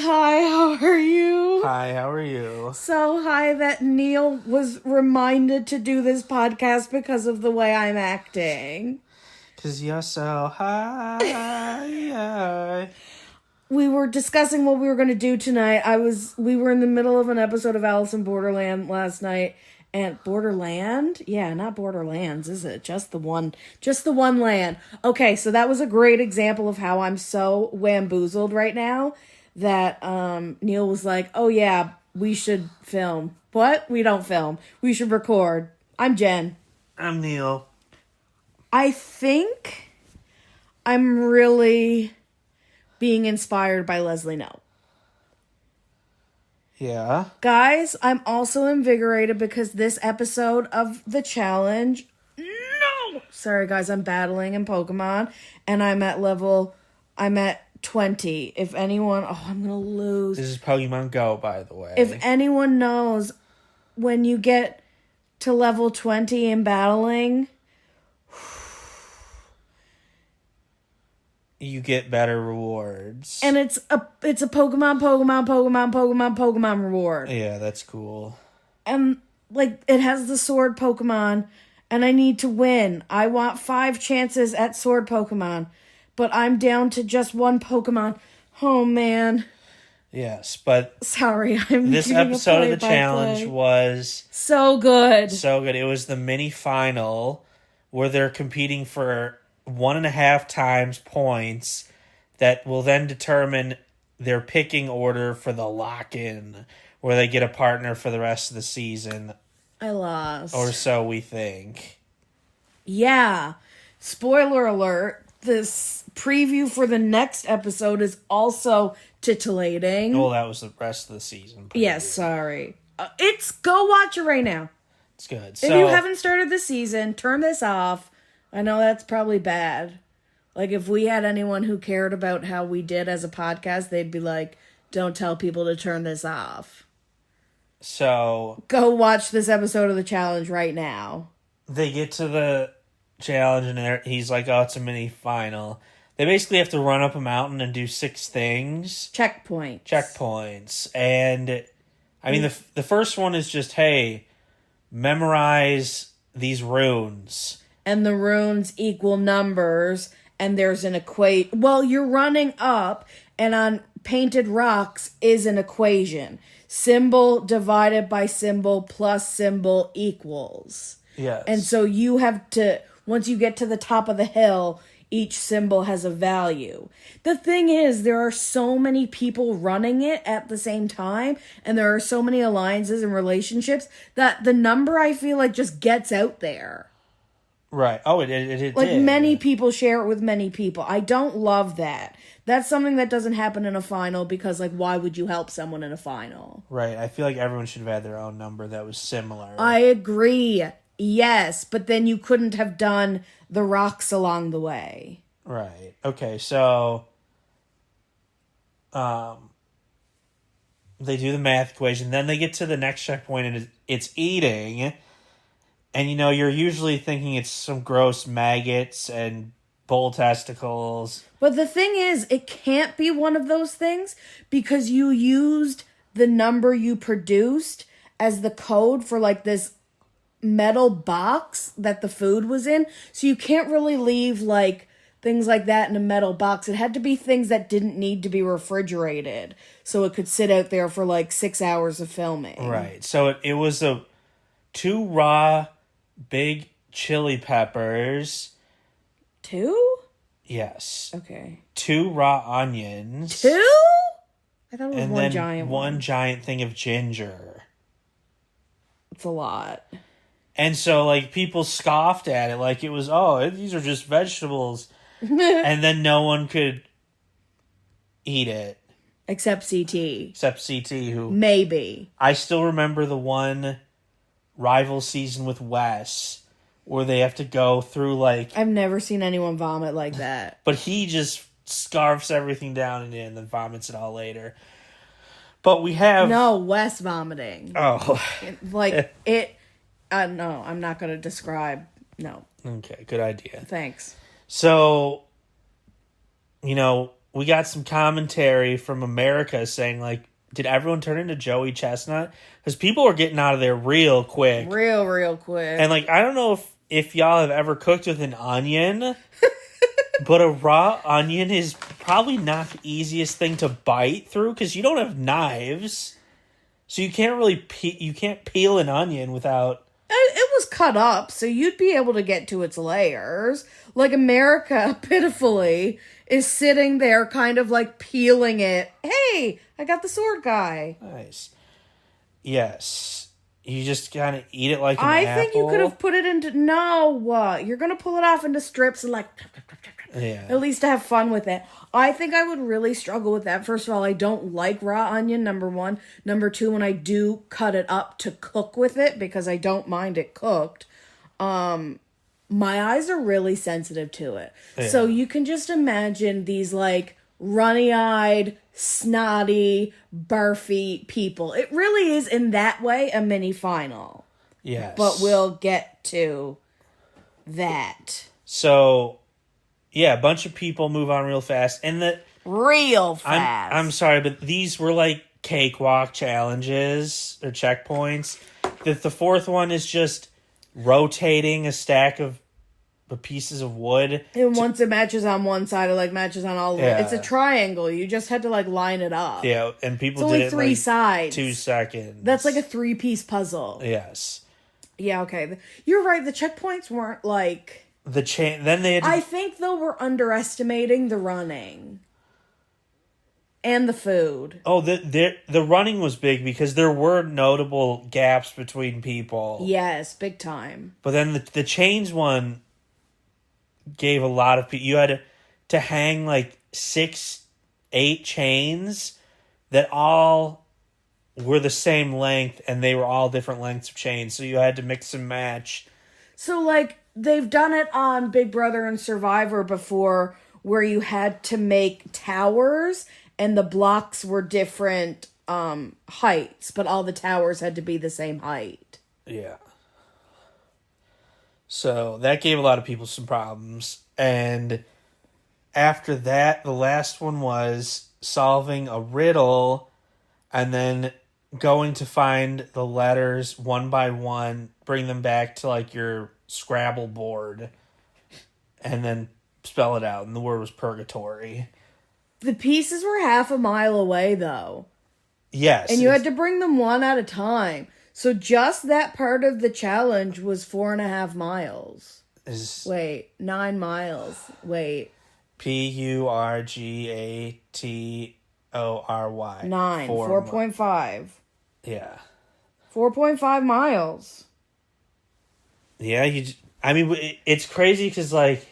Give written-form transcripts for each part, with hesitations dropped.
Hi, how are you? Hi, how are you? So high that Neal was reminded to do this podcast because of the way I'm acting. 'Cause you're so high. We were discussing what we were going to do tonight. We were in the middle of an episode of Alice in Borderland last night. And Borderland? Yeah, not Borderlands, is it? Just the one land. Okay, so that was a great example of how I'm so wamboozled right now that Neal was like, oh yeah, we should film. What? We don't film. We should record. I'm Jen. I'm Neal. I think I'm really being inspired by Leslie Knope. Yeah? Guys, I'm also invigorated because this episode of the challenge... No! Sorry, guys, I'm battling in Pokemon, and I'm at 20. If anyone... Oh, I'm gonna lose. This is Pokemon Go, by the way. If anyone knows, when you get to level 20 in battling... You get better rewards. And it's a Pokemon reward. Yeah, that's cool. And, like, it has the sword Pokemon, and I need to win. I want 5 chances at sword Pokemon, but I'm down to just 1 Pokemon. Oh, man. Yes, but... Sorry, I'm this episode of the challenge was... so good. So good. It was the mini-final where they're competing for 1.5 times points that will then determine their picking order for the lock-in, where they get a partner for the rest of the season. I lost. Or so we think. Yeah. Spoiler alert, this preview for the next episode is also titillating. Well, that was the rest of the season. Yes, sorry. Go watch it right now. It's good. If you haven't started the season, turn this off. I know that's probably bad. Like, if we had anyone who cared about how we did as a podcast, they'd be like, don't tell people to turn this off. So... Go watch this episode of the challenge right now. They get to the challenge, and he's like, oh, it's a mini-final. They basically have to run up a mountain and do 6 things. Checkpoints. And, I mean, the first one is just, hey, memorize these runes. And the runes equal numbers, and there's an equation. Well, you're running up, and on painted rocks is an equation. Symbol divided by symbol plus symbol equals. Yes. And so you have to, once you get to the top of the hill, each symbol has a value. The thing is, there are so many people running it at the same time, and there are so many alliances and relationships, that the number, I feel like, just gets out there. Right. Oh, it like, did. Many people share it with many people. I don't love that. That's something that doesn't happen in a final because, like, why would you help someone in a final? Right. I feel like everyone should have had their own number that was similar. I agree. Yes, but then you couldn't have done the rocks along the way. Right. Okay, so... they do the math equation. Then they get to the next checkpoint, and it's eating... And, you're usually thinking it's some gross maggots and bull testicles. But the thing is, it can't be one of those things because you used the number you produced as the code for, like, this metal box that the food was in. So you can't really leave, like, things like that in a metal box. It had to be things that didn't need to be refrigerated so it could sit out there for, like, 6 hours of filming. Right. So it was 2 raw... big chili peppers. 2? Yes. Okay. 2 raw onions. 2? I thought it was and one then giant one. one giant thing of ginger. It's a lot. And so, like, people scoffed at it like it was, these are just vegetables. And then no one could eat it. Except CT. who... Maybe. I still remember the one... rival season with Wes, where they have to go through, like... I've never seen anyone vomit like that. But he just scarfs everything down and then vomits it all later. But we have... No, Wes vomiting. Oh. Like, it... no, I'm not going to describe... No. Okay, good idea. Thanks. So, we got some commentary from America saying, like, did everyone turn into Joey Chestnut? Because people were getting out of there real quick. Real quick. And, like, I don't know if y'all have ever cooked with an onion, but a raw onion is probably not the easiest thing to bite through because you don't have knives. So you can't really you can't peel an onion without... It was cut up, so you'd be able to get to its layers. Like, America, pitifully, is sitting there kind of, like, peeling it. Hey, I got the sword guy. Nice. Yes. You just kind of eat it like an apple. I think you could have put it into... No, you're going to pull it off into strips and, like... Yeah. At least to have fun with it. I think I would really struggle with that. First of all, I don't like raw onion, number one. Number two, when I do cut it up to cook with it, because I don't mind it cooked, my eyes are really sensitive to it. Yeah. So you can just imagine these, like, runny-eyed, snotty, barfy people. It really is, in that way, a mini-final. Yes. But we'll get to that. So... yeah, a bunch of people move on real fast. And real fast. I'm sorry, but these were like cakewalk challenges or checkpoints. The fourth one is just rotating a stack of pieces of wood. And once it matches on one side, it like matches on all of it. It's a triangle. You just had to like line it up. Yeah, and people it's did only it 3 like sides. 2 seconds. That's like a 3-piece puzzle. Yes. Yeah, okay. You're right. The checkpoints weren't like... Then they had I think, though, we're underestimating the running. And the food. Oh, the running was big because there were notable gaps between people. Yes, big time. But then the chains one gave a lot of people... you had to hang like 6-8 chains that all were the same length, and they were all different lengths of chains, so you had to mix and match. So, like, they've done it on Big Brother and Survivor before, where you had to make towers, and the blocks were different heights, but all the towers had to be the same height. Yeah. So, that gave a lot of people some problems, and after that, the last one was solving a riddle, and then going to find the letters one by one, bring them back to like your Scrabble board, and then spell it out. And the word was purgatory. The pieces were half a mile away, though. Yes. And you had to bring them one at a time. So just that part of the challenge was 4.5 miles. Wait, 9 miles. Wait. Purgatory. 9. 4.5. Yeah. 4.5 miles. Yeah, it's crazy because, like,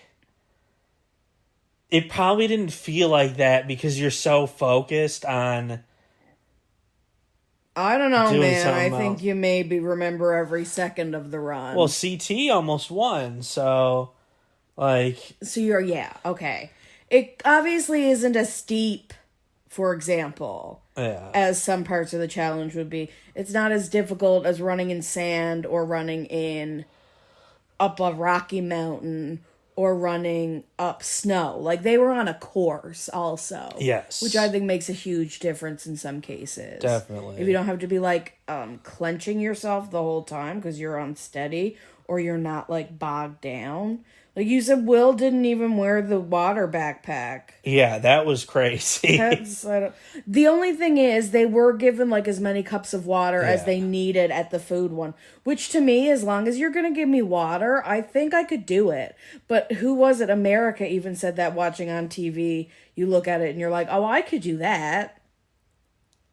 it probably didn't feel like that because you're so focused on... I don't know, man. I think you maybe remember every second of the run. Well, CT almost won, so, like... So yeah, okay. It obviously isn't as steep, for example, as some parts of the challenge would be. It's not as difficult as running in sand or running up a rocky mountain or running up snow. Like, they were on a course also. Yes. Which I think makes a huge difference in some cases. Definitely. If you don't have to be, like, clenching yourself the whole time because you're unsteady or you're not, like, bogged down. Like you said, Will didn't even wear the water backpack. Yeah, that was crazy. The only thing is, they were given like as many cups of water as they needed at the food one. Which to me, as long as you're going to give me water, I think I could do it. But who was it? America even said that watching on TV. You look at it and you're like, oh, I could do that.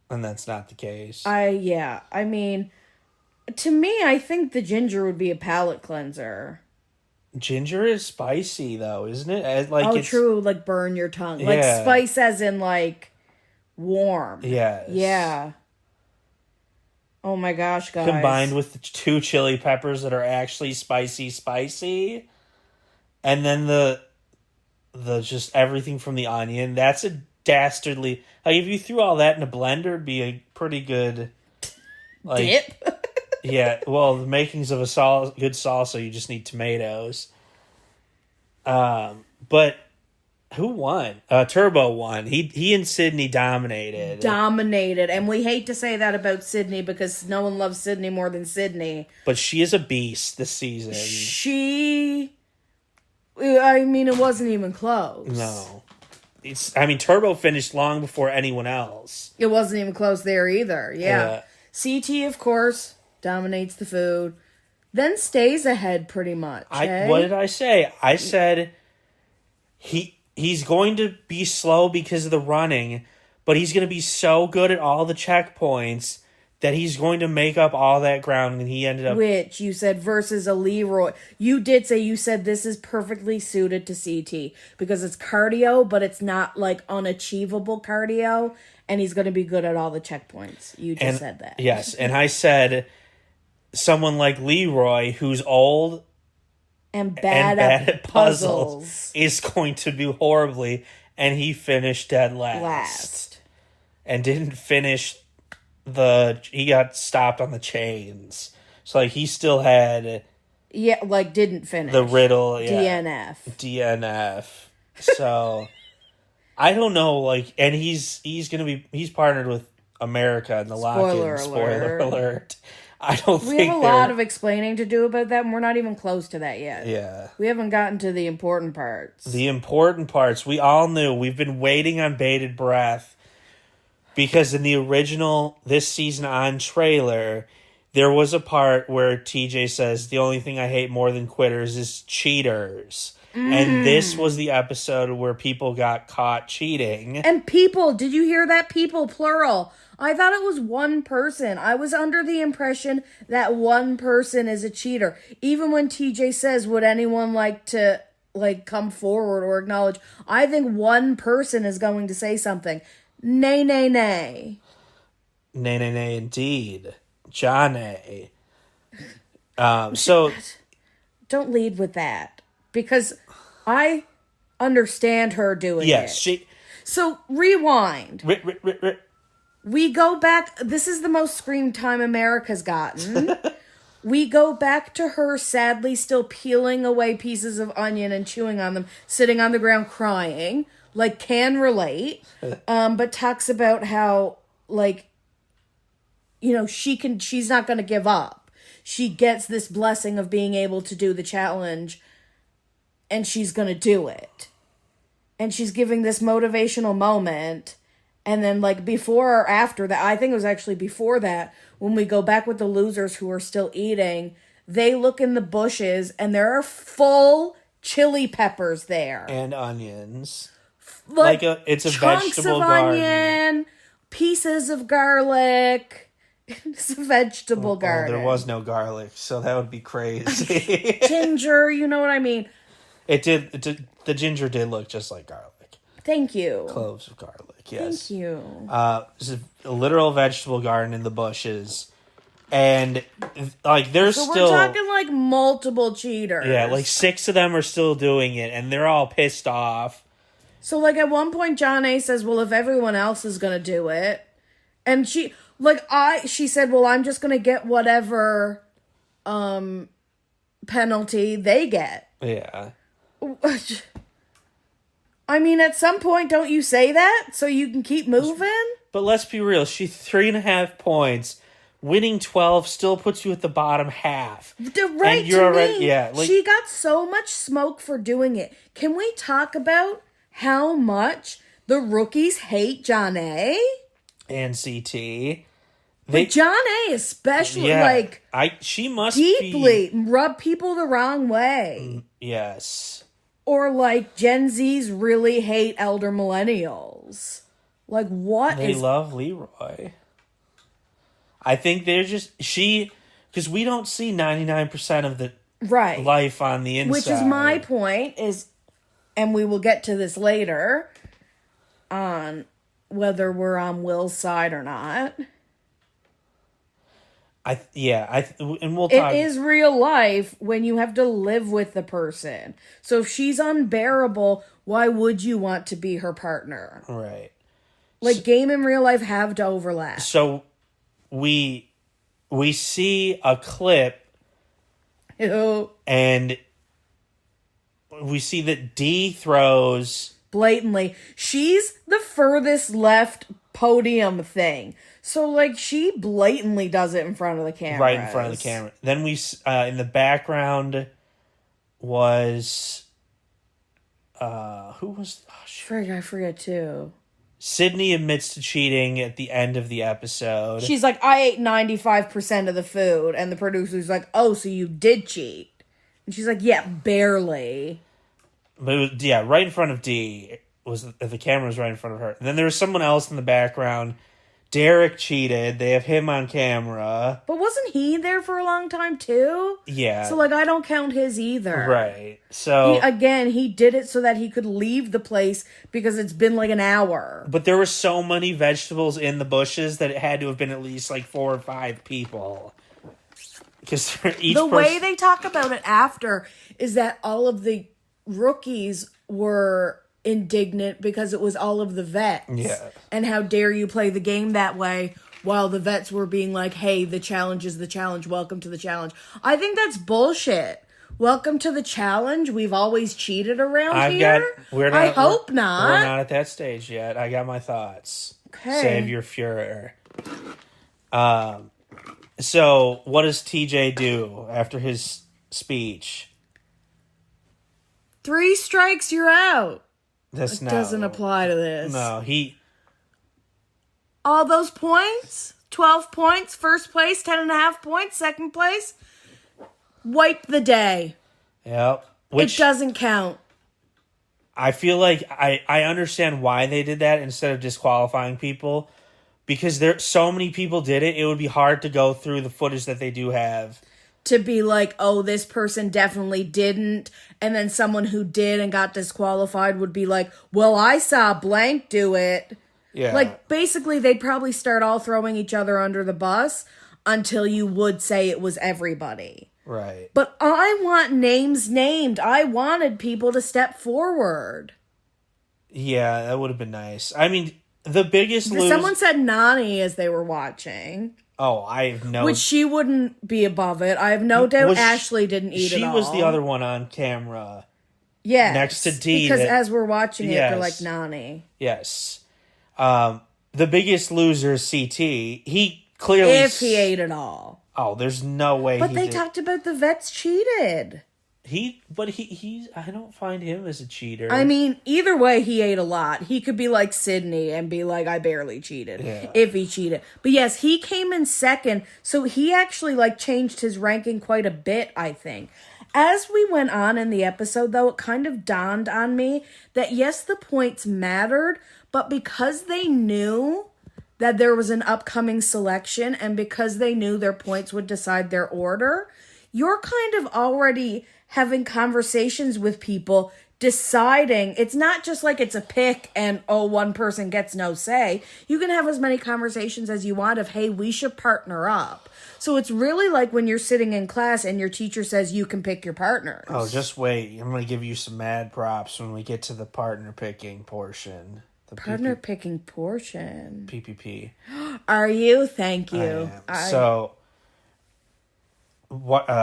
And that's not the case. I mean, to me, I think the ginger would be a palate cleanser. Ginger is spicy, though, isn't it? Like, it's true. Like, burn your tongue. Yeah. Like, spice as in, like, warm. Yes. Yeah. Oh, my gosh, guys. Combined with the 2 chili peppers that are actually spicy. And then the just everything from the onion. That's a dastardly... Like, if you threw all that in a blender, it'd be a pretty good... Like, dip? Yeah, well, the makings of a good salsa, you just need tomatoes. But Who won? Turbo won. He and Sydney dominated. And we hate to say that about Sydney because no one loves Sydney more than Sydney. But she is a beast this season. It wasn't even close. No. Turbo finished long before anyone else. It wasn't even close there either. Yeah. CT, of course, dominates the food. Then stays ahead pretty much. What did I say? I said he's going to be slow because of the running, but he's going to be so good at all the checkpoints that he's going to make up all that ground, and he ended up... Which, you said, versus a Leroy. You said this is perfectly suited to CT, because it's cardio, but it's not, unachievable cardio, and he's going to be good at all the checkpoints. You just said that. Yes, and I said someone like Leroy, who's old... And bad at puzzles is going to do horribly, and he finished dead last. And didn't finish he got stopped on the chains. So, he still had... Yeah, didn't finish. The riddle, DNF. So, I don't know, and he's partnered with America in the lock-in. Spoiler alert. I don't think we have a lot of explaining to do about that, and we're not even close to that yet. Yeah. We haven't gotten to the important parts. The important parts. We all knew. We've been waiting on bated breath. Because in the original This Season On trailer, there was a part where TJ says, the only thing I hate more than quitters is cheaters. And this was the episode where people got caught cheating. And people, did you hear that? People, plural. I thought it was one person. I was under the impression that one person is a cheater. Even when TJ says, would anyone like to come forward or acknowledge? I think one person is going to say something. Nay, nay, nay. Nay, nay, nay, indeed. Johnny. So... Don't lead with that. Because I understand her doing it. Yes, So, rewind. Rit. We go back. This is the most screen time America's gotten. We go back to her sadly still peeling away pieces of onion and chewing on them, sitting on the ground crying. Can relate. But talks about how, she's not going to give up. She gets this blessing of being able to do the challenge, and she's going to do it. And she's giving this motivational moment. And then, before or after that, I think it was actually before that, when we go back with the losers who are still eating, they look in the bushes, and there are full chili peppers there. And onions. It's a vegetable garden. Onion, pieces of garlic. It's a vegetable garden. There was no garlic, so that would be crazy. Ginger, you know what I mean? The ginger did look just like garlic. Thank you. Cloves of garlic, yes. Thank you. It's a literal vegetable garden in the bushes. And, there's so still... we're talking, multiple cheaters. Yeah, 6 of them are still doing it, and they're all pissed off. So, at one point, John A. says, well, if everyone else is going to do it, and she said, well, I'm just going to get whatever penalty they get. Yeah. I mean, at some point, don't you say that so you can keep moving? But let's be real. She's 3.5 points. Winning 12 still puts you at the bottom half. Right, and you're already, she got so much smoke for doing it. Can we talk about how much the rookies hate John A? And CT. But John A especially, she must deeply rub people the wrong way. Yes. Or Gen Zs really hate elder millennials. They love Leroy. I think they're just... Because we don't see 99% of the life on the inside. Which is my point, and we will get to this later, on whether we're on Will's side or not. And we'll talk. It is real life when you have to live with the person. So if she's unbearable, why would you want to be her partner? Right. Game and real life have to overlap. So we see a clip. Ew. And we see that D throws blatantly. She's the furthest left podium thing. So, like, she blatantly does it in front of the camera. Right in front of the camera. Then we, in the background was, who was, I forget too. Sydney admits to cheating at the end of the episode. She's like, I ate 95% of the food. And the producer's like, oh, so you did cheat. And she's like, yeah, barely. But it was, right in front of Dee. The camera was right in front of her. And then there was someone else in the background. Derek cheated. They have him on camera. But wasn't he there for a long time too? Yeah. So, like, I don't count his either. Right. So... He did it so that he could leave the place because it's been like an hour. But there were so many vegetables in the bushes that it had to have been at least like 4 or 5 people. Because the way they talk about it after is that all of the rookies were indignant because it was all of the vets. Yeah. And how dare you play the game that way while the vets were being like, hey, the challenge is the challenge. Welcome to the challenge. I think that's bullshit. Welcome to the challenge. We've always cheated around here. I hope not. We're not at that stage yet. I got my thoughts. Okay. Save your furor. So what does TJ do after his speech? 3 strikes, you're out. It doesn't apply to this. No, all those points, 12 points, first place, 10.5 points, second place, wipe the day. Yep. It doesn't count. I feel like I understand why they did that instead of disqualifying people. Because so many people did it, it would be hard to go through the footage that they do have. To be like, oh, this person definitely didn't. And then someone who did and got disqualified would be like, well, I saw blank do it. Yeah. Like, basically, they'd probably start all throwing each other under the bus until you would say it was everybody. Right. But I want names named. I wanted people to step forward. Yeah, that would have been nice. I mean, the biggest Someone said Nani as they were watching. Oh, I have no... Which she wouldn't be above it. I have no doubt Ashley didn't eat it all. She was the other one on camera. Yes. Next to Dee. Because as we're watching it, they're like, Nani. Yes. The biggest loser is CT. He clearly... If he ate it all. Oh, there's no way But they talked about the vets cheated. He I don't find him as a cheater. I mean, either way, he ate a lot. He could be like Sydney and be like, I barely cheated. Yeah. If he cheated. But yes, he came in second. So he actually like changed his ranking quite a bit, I think. As we went on in the episode, though, it kind of dawned on me that yes, the points mattered, but because they knew that there was an upcoming selection and because they knew their points would decide their order, you're kind of already having conversations with people, deciding. It's not just like it's a pick and, oh, one person gets no say. You can have as many conversations as you want of, hey, we should partner up. So it's really like when you're sitting in class and your teacher says you can pick your partners. Oh, just wait. I'm going to give you some mad props when we get to the partner picking portion. The partner picking portion. PPP. Are you? Thank you. So...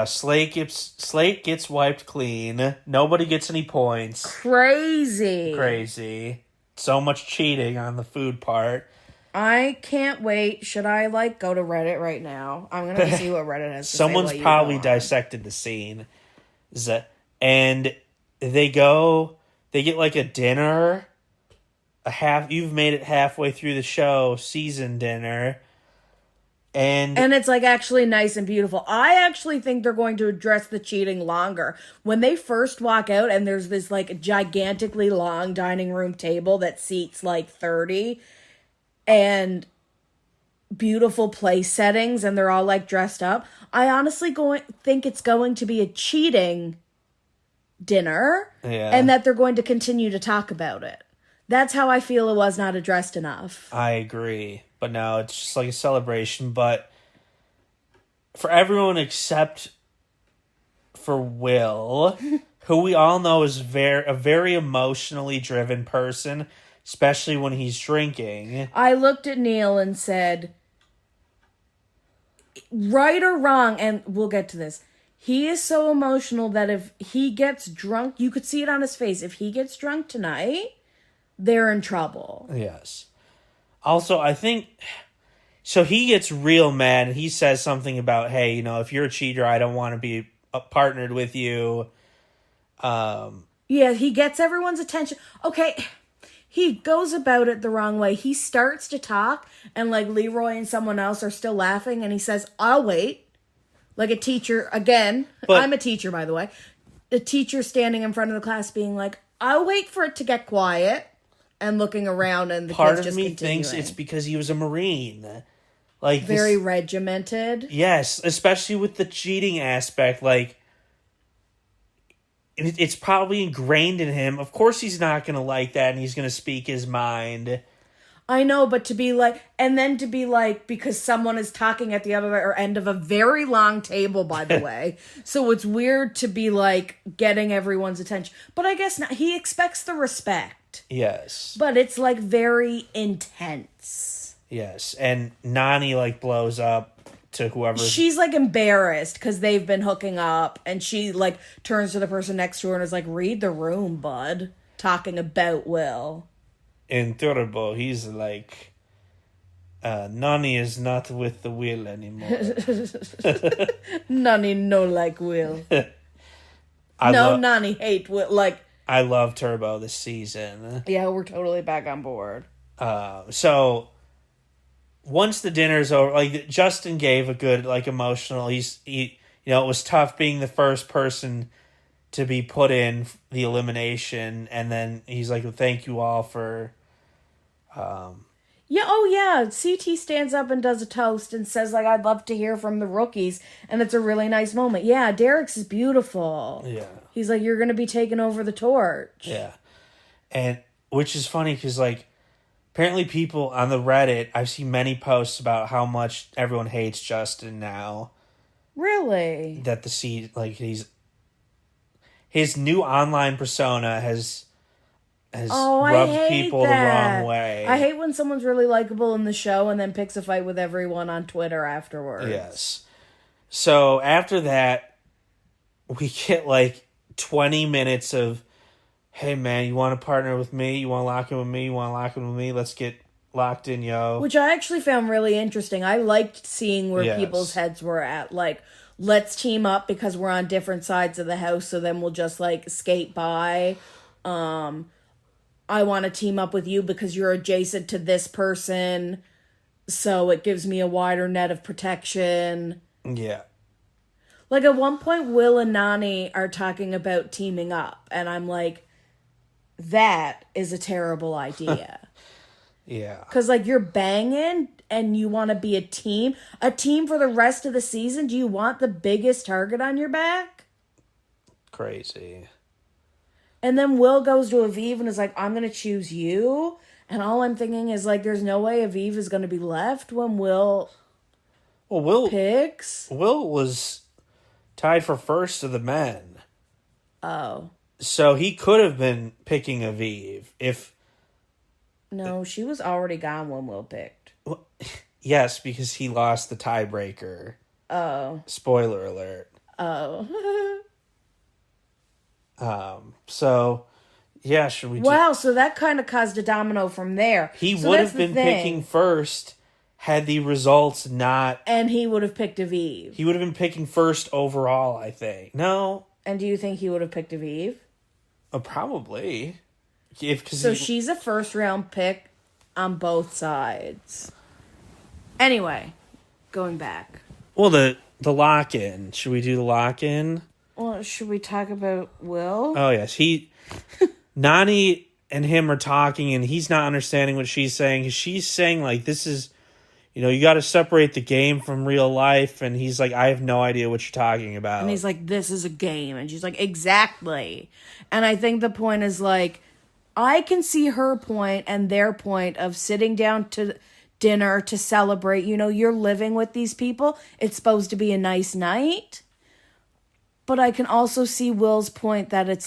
Slate gets wiped clean. Nobody gets any points. Crazy. So much cheating on the food part. I can't wait. Should I go to Reddit right now? I'm gonna see what Reddit has to Someone's say. probably dissected the scene. And they get like a dinner. You've made it halfway through the show, season dinner. And it's like actually nice and beautiful. I actually think they're going to address the cheating longer. When they first walk out and there's this like gigantically long dining room table that seats like 30 and beautiful place settings and they're all like dressed up. I honestly think it's going to be a cheating dinner and that they're going to continue to talk about it. That's how I feel it was not addressed enough. I agree. But no, it's just like a celebration. But for everyone except for Will, who we all know is a very emotionally driven person, especially when he's drinking. I looked at Neal and said, right or wrong, and we'll get to this, he is so emotional that if he gets drunk, you could see it on his face. If he gets drunk tonight, they're in trouble. Yes. Also, I think... So he gets real mad, and he says something about, hey, if you're a cheater, I don't want to be partnered with you. Yeah, he gets everyone's attention. Okay, he goes about it the wrong way. He starts to talk, and Leroy and someone else are still laughing, and he says, I'll wait. Like a teacher, again, but I'm a teacher, by the way. The teacher standing in front of the class being like, I'll wait for it to get quiet, and looking around, and the kids just continuing. Part of me thinks it's because he was a Marine. Very regimented. Yes, especially with the cheating aspect. It's probably ingrained in him. Of course he's not going to like that, and he's going to speak his mind. I know, but to be because someone is talking at the other end of a very long table, by the way. So it's weird to be getting everyone's attention. But I guess not. He expects the respect. Yes. But it's very intense. Yes. And Nani blows up to whoever. She's embarrassed because they've been hooking up, and she turns to the person next to her and is read the room, bud. Talking about Will. In Turbo, he's Nani is not with the Will anymore. Nani no Will. Nani hate Will. I love Turbo this season. Yeah, we're totally back on board. So once the dinner's over, Justin gave a good emotional. It was tough being the first person to be put in the elimination, and then he's like, well, thank you all for. CT stands up and does a toast and says I'd love to hear from the rookies, and it's a really nice moment. Yeah, Derek's is beautiful. Yeah, he's you're gonna be taking over the torch. Yeah, and which is funny because apparently people on the Reddit, I've seen many posts about how much everyone hates Justin now. Really? That his new online persona has rubbed people the wrong way. I hate when someone's really likable in the show and then picks a fight with everyone on Twitter afterwards. Yes. So after that, we get 20 minutes of, hey man, you want to partner with me? You want to lock in with me? You want to lock in with me? Let's get locked in, yo. Which I actually found really interesting. I liked seeing where people's heads were at. Let's team up because we're on different sides of the house, so then we'll just skate by. I want to team up with you because you're adjacent to this person, so it gives me a wider net of protection. Yeah. At one point, Will and Nani are talking about teaming up, and I'm that is a terrible idea. Yeah. Because, you're banging, and you want to be a team for the rest of the season? Do you want the biggest target on your back? Crazy. And then Will goes to Aviv and is I'm going to choose you. And all I'm thinking is, there's no way Aviv is going to be left when Will picks. Will was tied for first of the men. Oh. So he could have been picking Aviv if... No, she was already gone when Will picked. Well, yes, because he lost the tiebreaker. Oh. Spoiler alert. Oh. So, yeah, should we... Wow, so that kind of caused a domino from there. He would have been picking first had the results not... And he would have picked Aviv. He would have been picking first overall, I think. No. And do you think he would have picked Aviv? Probably. She's a first-round pick on both sides. Anyway, going back. Well, the lock-in. Should we do the lock-in? Well, should we talk about Will? Oh, yes. Nani and him are talking, and he's not understanding what she's saying. She's saying, this is, you got to separate the game from real life. And he's I have no idea what you're talking about. And he's this is a game. And she's exactly. And I think the point is, I can see her point and their point of sitting down to dinner to celebrate. You're living with these people. It's supposed to be a nice night. But I can also see Will's point that it's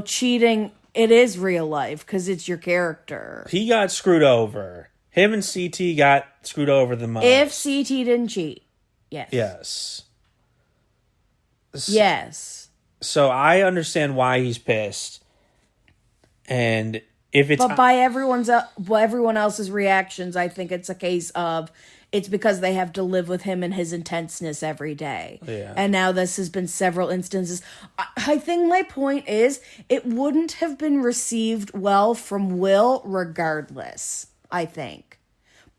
cheating, it is real life because it's your character. He got screwed over. Him and CT got screwed over the most. If CT didn't cheat. Yes. Yes. Yes. So I understand why he's pissed. And if it's... But by everyone else's reactions, I think it's a case of it's because they have to live with him and his intenseness every day. Yeah. And now this has been several instances. I think my point is it wouldn't have been received well from Will regardless, I think.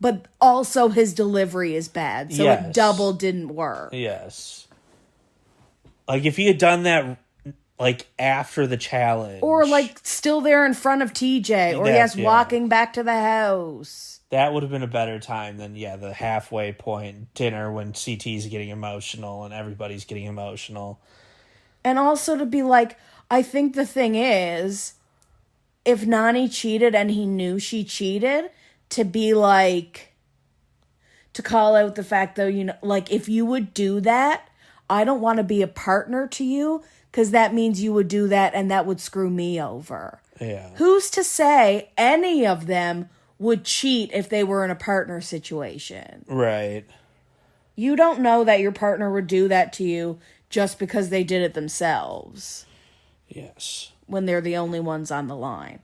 But also his delivery is bad, so it double didn't work. Yes. Like, if he had done that, like, after the challenge. Or, like, still there in front of TJ. Or, walking back to the house. That would have been a better time than, the halfway point dinner when CT's getting emotional and everybody's getting emotional. And also to be like, I think the thing is, if Nany cheated and he knew she cheated, to be like, to call out the fact, though, like, if you would do that, I don't want to be a partner to you, because that means you would do that and that would screw me over. Yeah. Who's to say any of them would cheat if they were in a partner situation? Right. You don't know that your partner would do that to you just because they did it themselves. Yes. When they're the only ones on the line.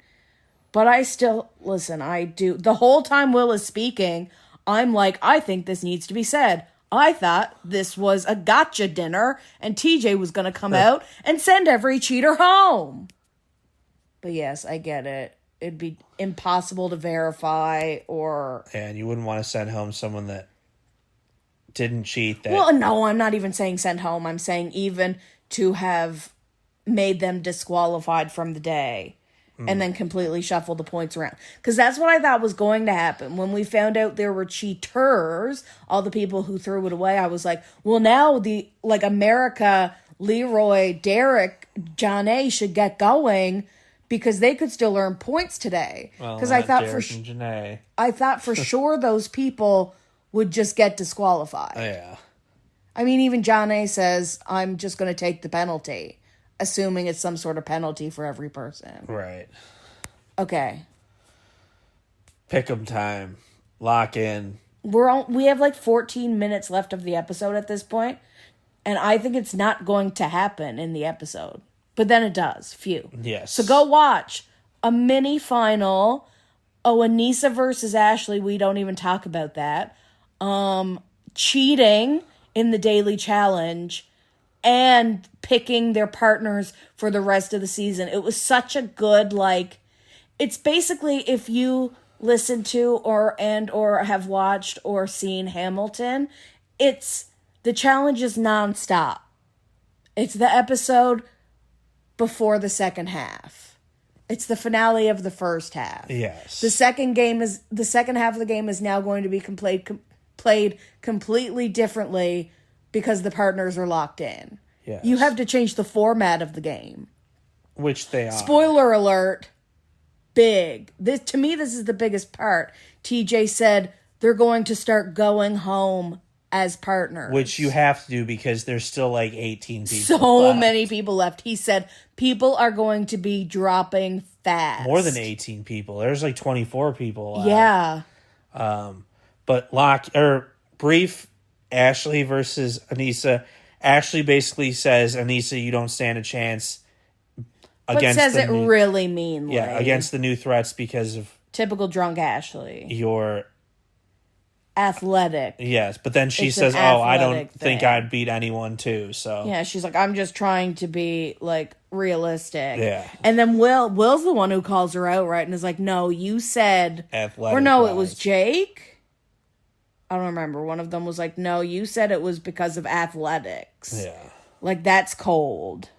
But I still, listen, I do. The whole time Will is speaking, I'm like, I think this needs to be said. I thought this was a gotcha dinner and TJ was going to come out and send every cheater home. But yes, I get it. It'd be impossible to verify or... And you wouldn't want to send home someone that didn't cheat. Well, no, I'm not even saying send home. I'm saying even to have made them disqualified from the day. And then completely shuffle the points around. Because that's what I thought was going to happen. When we found out there were cheaters, all the people who threw it away, I was like, well, now America, Leroy, Derek, John A. should get going because they could still earn points today. Because I thought for sure those people would just get disqualified. Yeah. I mean, even John A. says, I'm just going to take the penalty. Assuming it's some sort of penalty for every person. Right. Okay. Pick'em time. Lock in. We have like 14 minutes left of the episode at this point, and I think it's not going to happen in the episode. But then it does. Phew. Yes. So go watch a mini final. Oh, Anissa versus Ashley. We don't even talk about that. Cheating in the daily challenge. And picking their partners for the rest of the season. It was such a good, it's basically if you listen to or have watched or seen Hamilton, the challenge is nonstop. It's the episode before the second half. It's the finale of the first half. Yes. The second half of the game is now going to be played completely differently because the partners are locked in. Yes. You have to change the format of the game. Which they are. Spoiler alert. Big. To me, this is the biggest part. TJ said they're going to start going home as partners. Which you have to do because there's still 18 people So left. many people left. He said people are going to be dropping fast. More than 18 people. There's 24 people left. Yeah. But brief Ashley versus Anissa. Ashley basically says, Anissa, you don't stand a chance against but says it really meanly. Yeah, against the new threats because of... Typical drunk Ashley. Your... Athletic. Yes, but then she says, I don't think I'd beat anyone too, so... Yeah, she's like, I'm just trying to be, realistic. Yeah. And then Will's the one who calls her out, right? And is like, no, you said... Athletic. Or no, it was Jake? I don't remember. One of them was like, no, you said it was because of athletics. Yeah. That's cold.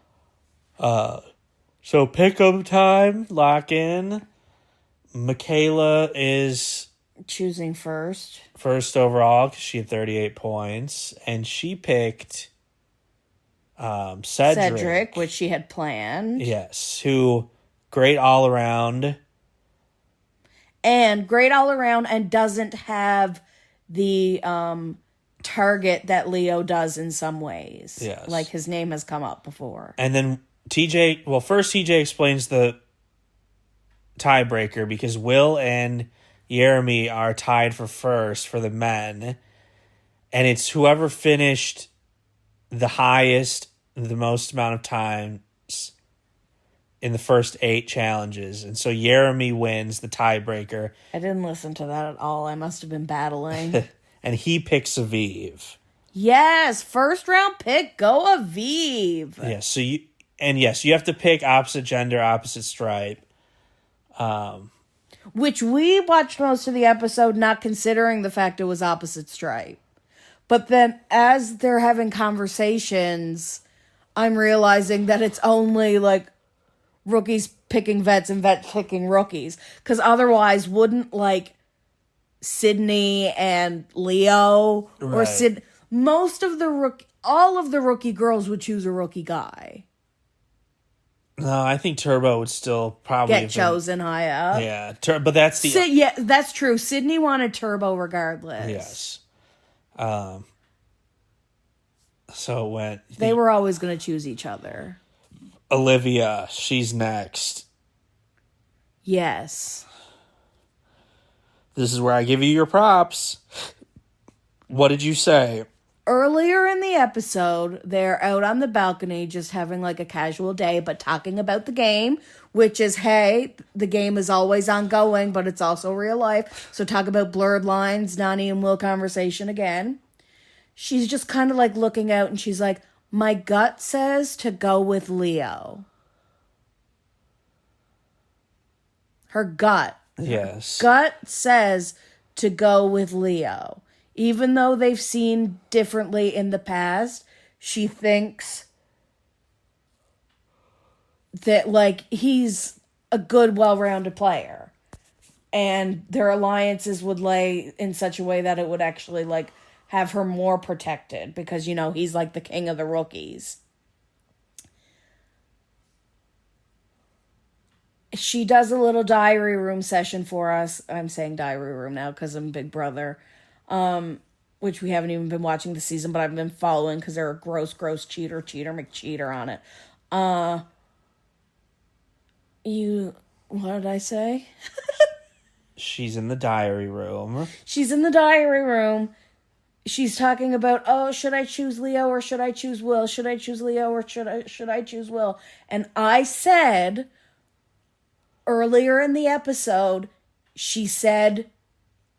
So pick'em time, lock in. Michaela is... choosing first. First overall, because she had 38 points. And she picked Cedric. Which she had planned. Yes, who, great all around. And great all around and doesn't have... the target that Leo does in some ways. Yes. His name has come up before. And then first TJ explains the tiebreaker because Will and Jeremy are tied for first for the men. And it's whoever finished the highest, the most amount of times in the first 8 challenges. And so Jeremy wins the tiebreaker. I didn't listen to that at all. I must have been battling. And he picks Aviv. Yes, first round pick, go Aviv. Yeah, so you have to pick opposite gender, opposite stripe. Which we watched most of the episode not considering the fact it was opposite stripe. But then as they're having conversations, I'm realizing that it's only like rookies picking vets and vets picking rookies. Because otherwise, wouldn't like Sydney and Leo or Sid, all of the rookie girls would choose a rookie guy. No, I think Turbo would still probably get chosen high up. Yeah, but that's the yeah, that's true. Sydney wanted Turbo regardless. Yes. So when they were always going to choose each other. Olivia, she's next. Yes. This is where I give you your props. What did you say? Earlier in the episode, they're out on the balcony just having like a casual day, but talking about the game, which is, hey, the game is always ongoing, but it's also real life. So talk about blurred lines, Nani and Will conversation again. She's just kind of like looking out and she's like, my gut says to go with Leo. Her gut. Yes. Her gut says to go with Leo. Even though they've seen differently in the past, she thinks that, like, he's a good, well-rounded player. And their alliances would lay in such a way that it would actually, like, have her more protected. Because, you know, he's, like, the king of the rookies. She does a little diary room session for us. I'm saying diary room now because I'm Big Brother. Which we haven't even been watching the season, but I've been following because they're a gross cheater McCheater on it. What did I say? She's in the diary room. She's in the diary room. She's talking about, oh, should I choose Leo or should I choose Will? Should I choose Leo or should I choose Will? And I said earlier in the episode, she said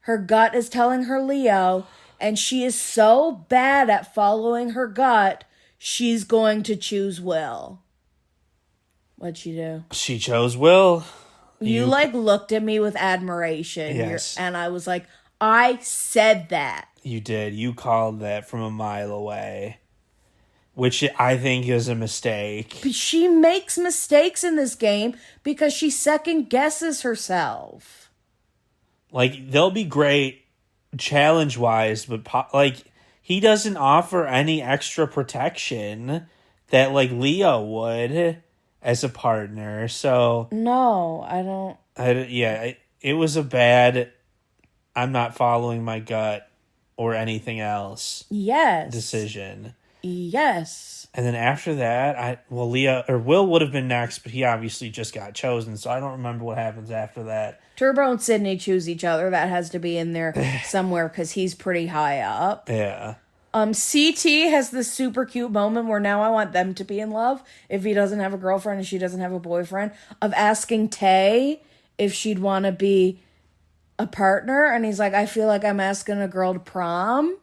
her gut is telling her Leo, and she is so bad at following her gut, she's going to choose Will. What'd she do? She chose Will. You like looked at me with admiration. Yes. And I was like, I said that. You did. You called that from a mile away. Which I think is a mistake. But she makes mistakes in this game because she second guesses herself. Like, they'll be great challenge-wise, but, like, he doesn't offer any extra protection that, like, Leo would as a partner. So... No, I don't... it was a bad... I'm not following my gut or anything else. Yes. Decision. Yes. And then after that, Will would have been next, but he obviously just got chosen, so I don't remember what happens after that. Turbo and Sydney choose each other. That has to be in there somewhere because he's pretty high up. Yeah. CT has this super cute moment where now I want them to be in love if he doesn't have a girlfriend and she doesn't have a boyfriend, of asking Tay if she'd want to be a partner. And he's like, I feel like I'm asking a girl to prom.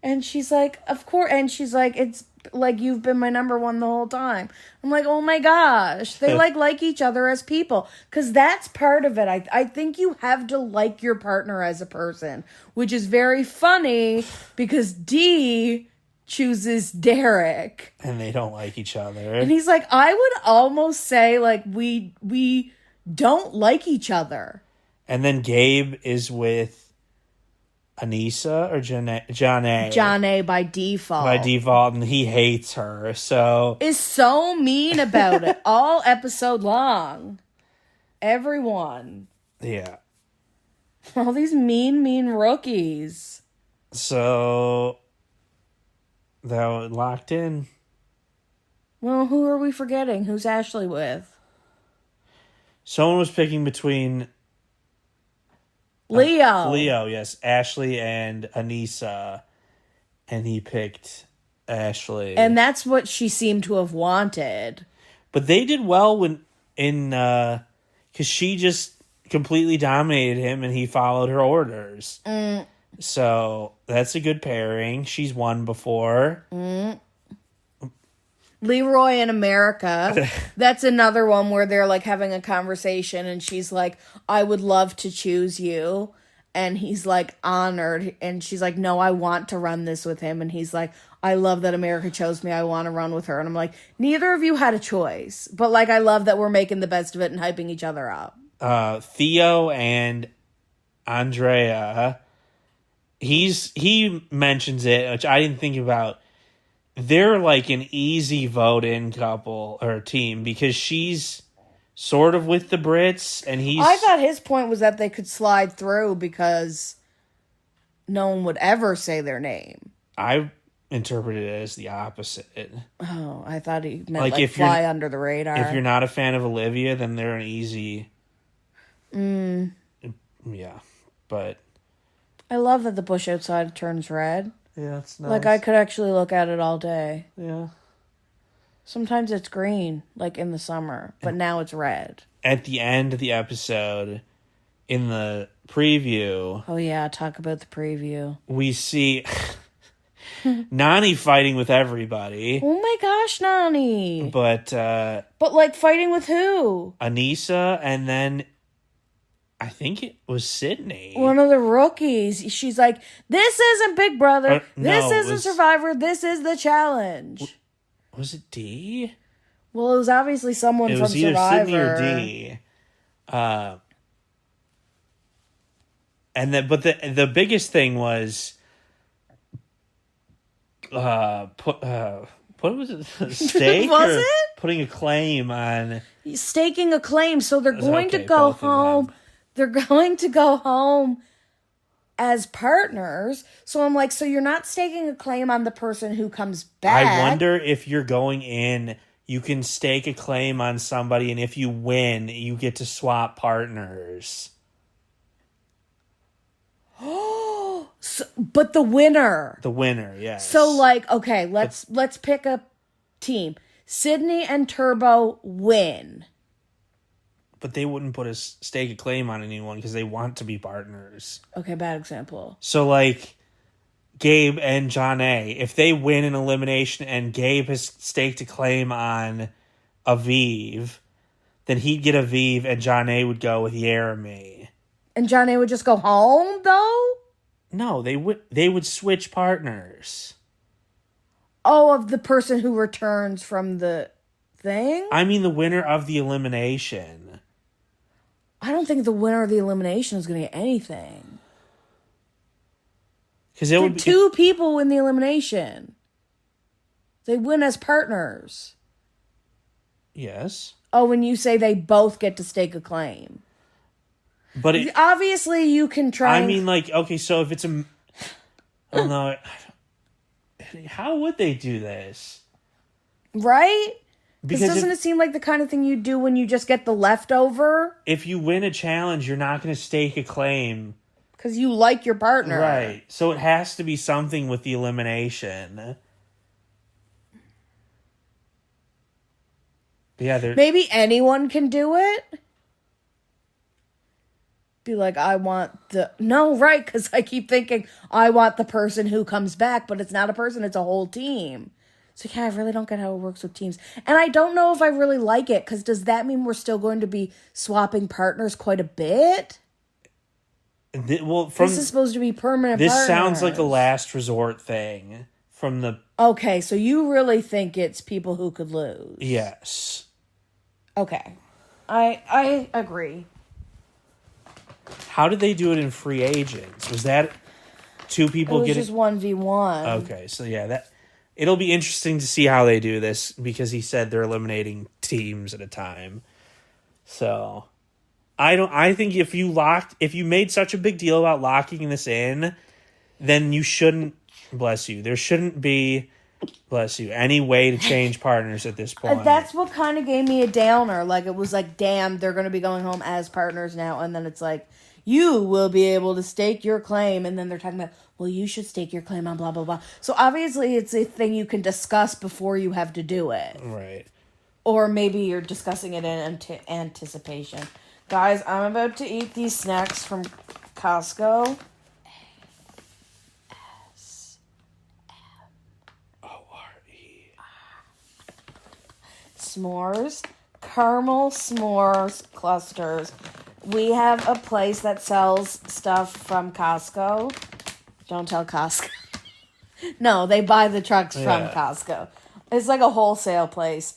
And she's like, of course. And she's like, it's like, you've been my number one the whole time. I'm like, oh my gosh. They like each other as people. Because that's part of it. I think you have to like your partner as a person. Which is very funny because Dee chooses Derek. And they don't like each other. And he's like, I would almost say, like, we don't like each other. And then Gabe is with Anissa or Janae? Janae by default. By default, and he hates her, so... Is so mean about it all episode long. Everyone. Yeah. All these mean rookies. So... that was locked in. Well, who are we forgetting? Who's Ashley with? Someone was picking between... Leo, yes. Ashley and Anissa. And he picked Ashley. And that's what she seemed to have wanted. But they did well because she just completely dominated him and he followed her orders. So that's a good pairing. She's won before. Leroy in America. That's another one where they're like having a conversation and she's like, I would love to choose you. And he's like honored. And she's like, no, I want to run this with him. And he's like, I love that America chose me. I want to run with her. And I'm like, neither of you had a choice. But like, I love that we're making the best of it and hyping each other up. Theo and Andrea, he mentions it, which I didn't think about. They're like an easy vote-in couple or team because she's sort of with the Brits and he's... I thought his point was that they could slide through because no one would ever say their name. I interpreted it as the opposite. Oh, I thought he meant like fly under the radar. If you're not a fan of Olivia, then they're an easy... Yeah, but... I love that the bush outside turns red. Yeah, it's nice. Like, I could actually look at it all day. Yeah. Sometimes it's green, like in the summer, but now it's red. At the end of the episode, in the preview... Oh, yeah, talk about the preview. We see Nani fighting with everybody. Oh, my gosh, Nani. But, like, fighting with who? Anissa, and then... I think it was Sydney. One of the rookies. She's like, this isn't Big Brother. This isn't Survivor. This is the challenge. Was it D? Well, it was obviously someone from Survivor. It was either Sydney or D. But the biggest thing was, what was it? Stake? Was it? Putting a claim on. Staking a claim. So they're going to go home. They're going to go home as partners. So I'm like, so you're not staking a claim on the person who comes back. I wonder if you're going in, you can stake a claim on somebody, and if you win, you get to swap partners. Oh, but the winner. The winner, yes. So like, okay, let's pick a team. Sydney and Turbo win. But they wouldn't put a stake a claim on anyone because they want to be partners. Okay, bad example. So, like, Gabe and John A., if they win an elimination and Gabe has staked a claim on Aviv, then he'd get Aviv and John A. would go with Jeremy. And John A. would just go home, though? No, they would switch partners. Oh, of the person who returns from the thing? I mean the winner of the elimination. I don't think the winner of the elimination is going to get anything. Because it would be two people win the elimination. They win as partners. Yes. Oh, when you say they both get to stake a claim. But obviously you can try. I mean, like, okay, so if it's a... I don't know. How would they do this? Right? Because doesn't it seem like the kind of thing you do when you just get the leftover? If you win a challenge, you're not going to stake a claim. Because you like your partner. Right. So it has to be something with the elimination. Yeah, maybe anyone can do it? Be like, I want the... No, right, because I keep thinking, I want the person who comes back, but it's not a person, it's a whole team. So yeah, I really don't get how it works with teams. And I don't know if I really like it, because does that mean we're still going to be swapping partners quite a bit? Well, this is supposed to be permanent This partners. sounds like a last resort thing from the... Okay, so you really think it's people who could lose? Yes. Okay. I agree. How did they do it in Free Agents? Was that two people getting... It was just 1v1. Okay, so yeah, it'll be interesting to see how they do this because he said they're eliminating teams at a time. So I think if you made such a big deal about locking this in, then you shouldn't, bless you, there shouldn't be, bless you, any way to change partners at this point. That's what kind of gave me a downer. Like, it was like, damn, they're going to be going home as partners now. And then it's like, you will be able to stake your claim. And then they're talking about, well, you should stake your claim on blah, blah, blah. So obviously it's a thing you can discuss before you have to do it. Right. Or maybe you're discussing it in anticipation. Guys, I'm about to eat these snacks from Costco. ASMORE. S'mores. Caramel s'mores clusters. We have a place that sells stuff from Costco. Don't tell Costco. No, they buy the trucks from Costco. It's like a wholesale place.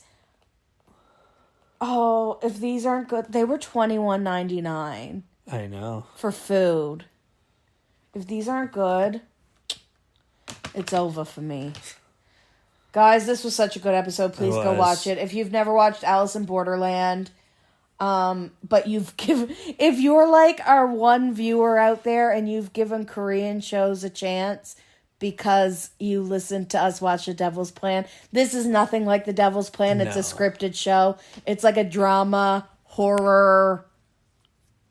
Oh, if these aren't good, they were $21.99. I know. For food. If these aren't good, it's over for me. Guys, this was such a good episode. Please go watch it. If you've never watched Alice in Borderland, but if you're like our one viewer out there and you've given Korean shows a chance because you listened to us watch The Devil's Plan, this is nothing like The Devil's Plan. It's a scripted show. It's like a drama, horror,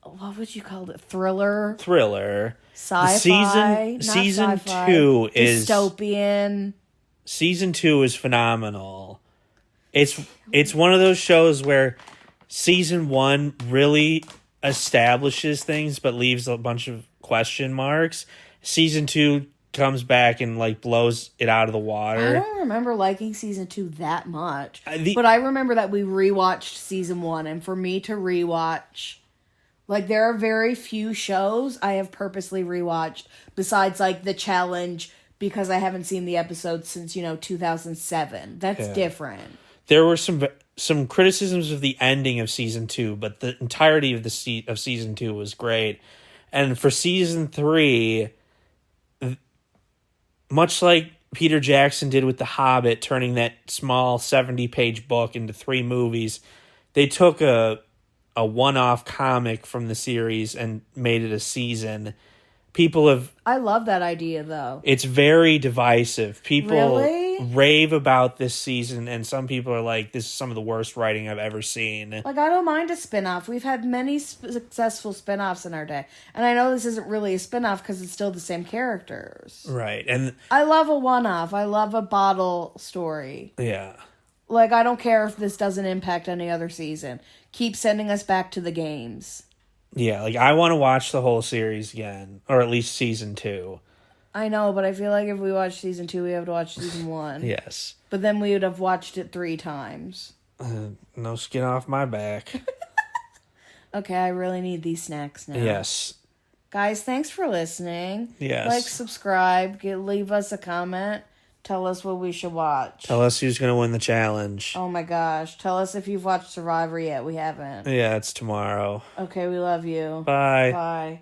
what would you call it? Thriller. Sci-fi. Season 2 is dystopian. Season 2 is phenomenal. It's one of those shows where season 1 really establishes things but leaves a bunch of question marks. Season 2 comes back and like blows it out of the water. I don't remember liking season 2 that much. But I remember that we rewatched season 1, and for me to rewatch, like, there are very few shows I have purposely rewatched besides like The Challenge, because I haven't seen the episode since 2007. That's different. There were some criticisms of the ending of season 2, but the entirety of of season 2 was great. And for season 3, much like Peter Jackson did with The Hobbit, turning that small 70-page book into 3 movies, they took a one-off comic from the series and made it a season. I love that idea, though. It's very divisive. People rave about this season, and some people are like, this is some of the worst writing I've ever seen. Like, I don't mind a spin-off. We've had many successful spin-offs in our day. And I know this isn't really a spin-off because it's still the same characters. Right. And I love a one-off. I love a bottle story. Yeah. Like, I don't care if this doesn't impact any other season. Keep sending us back to the games. Yeah, like, I want to watch the whole series again, or at least season 2. I know, but I feel like if we watch season 2, we have to watch season 1. Yes. But then we would have watched it 3 times. No skin off my back. Okay, I really need these snacks now. Yes. Guys, thanks for listening. Yes. Like, subscribe, leave us a comment. Tell us what we should watch. Tell us who's going to win the challenge. Oh my gosh. Tell us if you've watched Survivor yet. We haven't. Yeah, it's tomorrow. Okay, we love you. Bye. Bye.